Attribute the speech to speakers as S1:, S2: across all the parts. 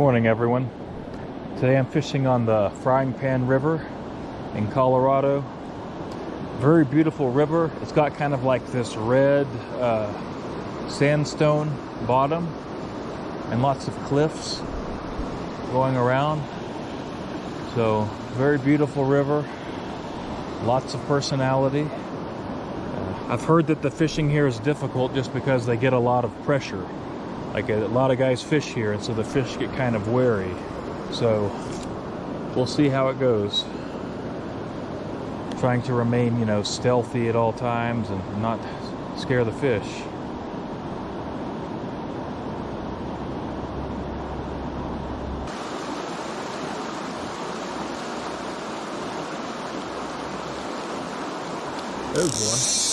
S1: Morning everyone. Today I'm fishing on the Fryingpan River in Colorado. Very beautiful river. It's got kind of like this red sandstone bottom and lots of cliffs going around. So very beautiful river, lots of personality. I've heard that the fishing here is difficult just because they get a lot of pressure. Like a lot of guys fish here, and so the fish get kind of wary. So we'll see how it goes. Trying to remain, stealthy at all times and not scare the fish. There's one.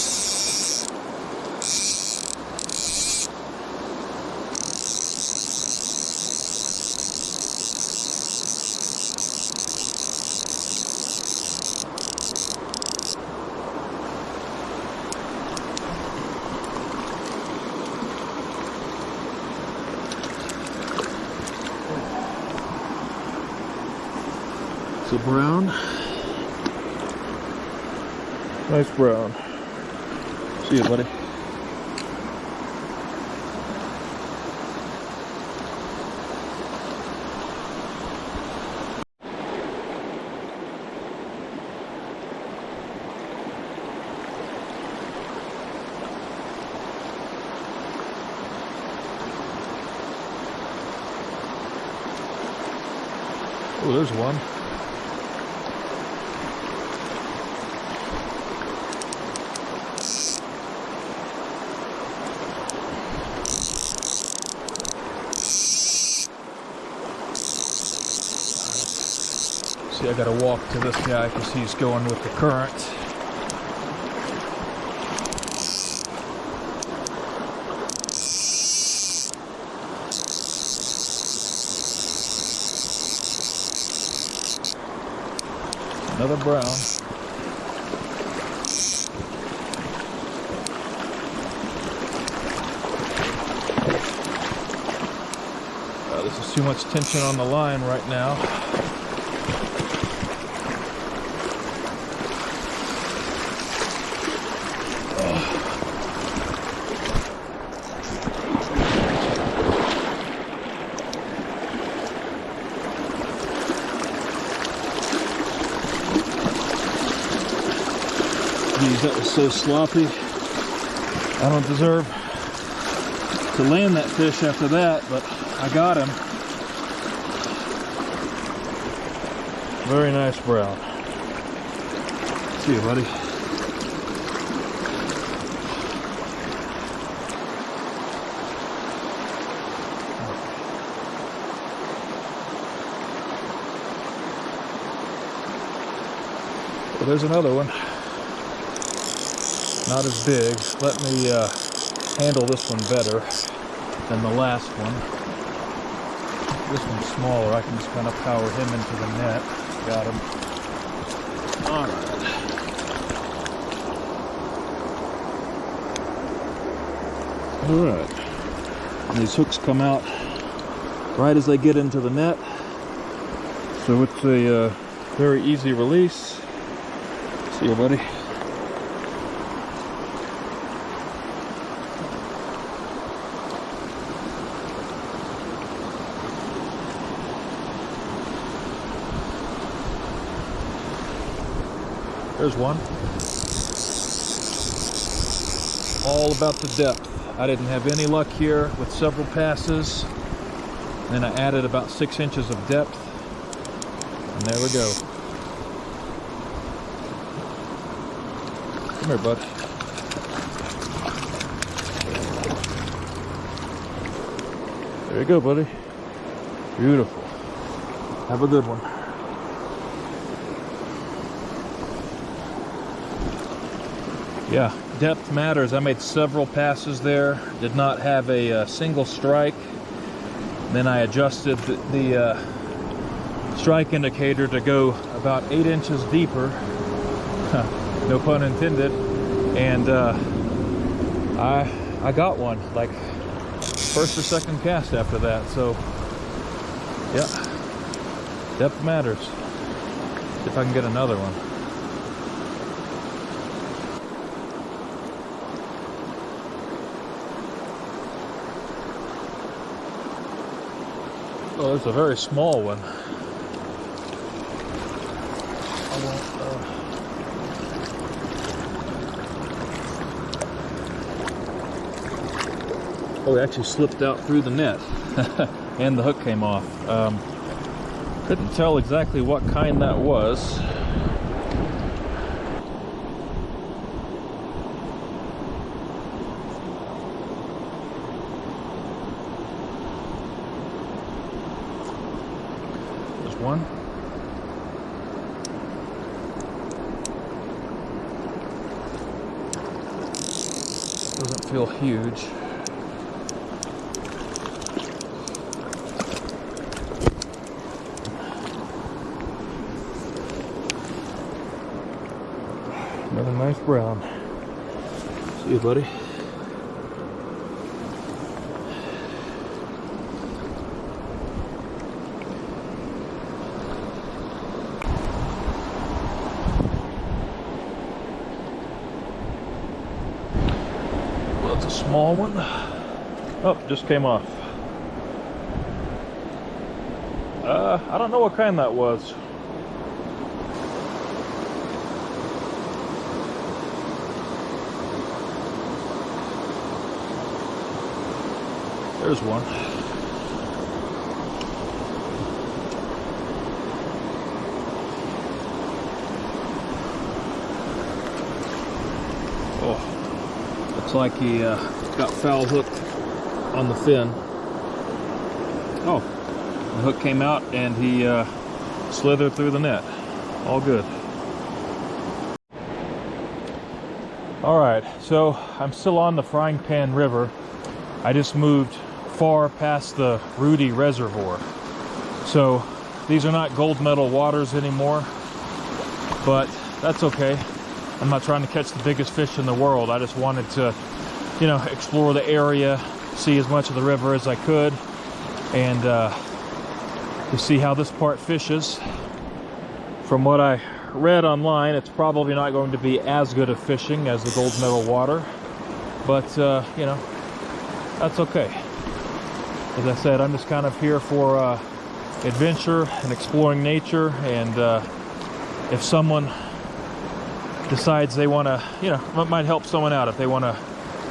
S1: It's a brown. Nice brown. See you, buddy. Oh, there's one. See, I gotta walk to this guy because he's going with the current. Another brown. This is too much tension on the line right now. Geez, that was so sloppy. I don't deserve to land that fish after that, but I got him. Very nice brown. See you, buddy. Well, there's another one. Not as big. Let me handle this one better than the last one. This one's smaller. I can just kind of power him into the net. Got him. Alright. Alright. And these hooks come out right as they get into the net. So it's a very easy release. See you, buddy. There's one. All about the depth. I didn't have any luck here with several passes. Then I added about 6 inches of depth. And there we go. Come here, bud. There you go, buddy. Beautiful. Have a good one. Yeah, depth matters. I made several passes there. Did not have a single strike. Then I adjusted the strike indicator to go about 8 inches deeper. No pun intended. And I got one like first or second cast after that. So Yeah, depth matters. See if I can get another one. Oh, it's a very small one. Oh, it actually slipped out through the net and the hook came off. Couldn't tell exactly what kind that was. There's one. Doesn't feel huge. Another nice brown. See you, buddy. Well, it's a small one. Oh, just came off. I don't know what kind that was. There's one. Oh, looks like he got foul hooked on the fin. Oh, the hook came out and he slithered through the net. All good. All right, so I'm still on the Fryingpan River. I just moved far past the Reudi Reservoir. So these are not gold medal waters anymore, but that's okay. I'm not trying to catch the biggest fish in the world. I just wanted to, you know, explore the area, see as much of the river as I could, and to see how this part fishes. From what I read online, it's probably not going to be as good of fishing as the gold medal water, but you know, that's okay. As I said, I'm just kind of here for adventure and exploring nature, and if someone decides they want to, you know, it might help someone out if they want to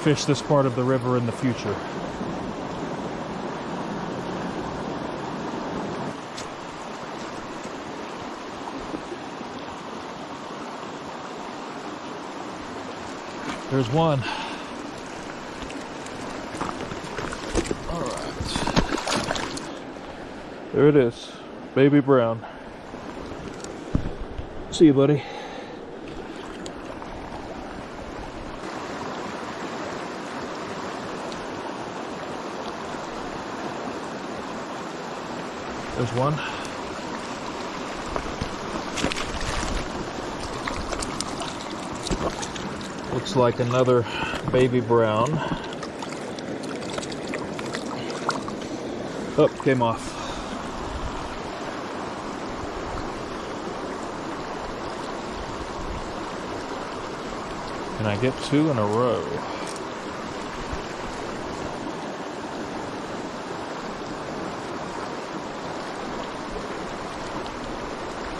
S1: fish this part of the river in the future. There's one. There it is, baby brown. See you, buddy. There's one. Looks like another baby brown. Oh, came off. And I get two in a row.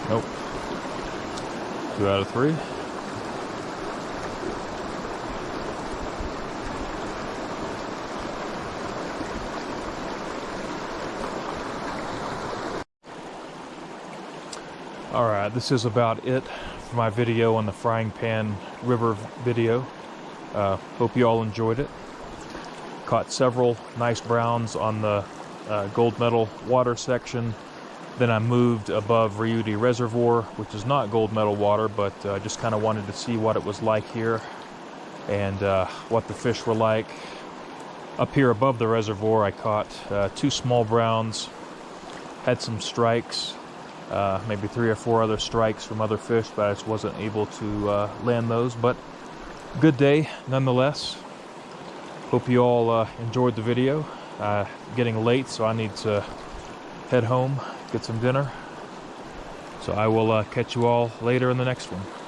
S1: Nope. 2 out of 3. Alright, this is about it for my video on the Fryingpan River video. Hope you all enjoyed it. Caught several nice browns on the gold medal water section. Then I moved above Reudi Reservoir, which is not gold medal water, but just kind of wanted to see what it was like here and what the fish were like. Up here above the reservoir, I caught 2 small browns, had some strikes, maybe 3 or 4 other strikes from other fish, but I just wasn't able to land those. But good day nonetheless. Hope you all enjoyed the video. Getting late, so I need to head home, get some dinner. So I will catch you all later in the next one.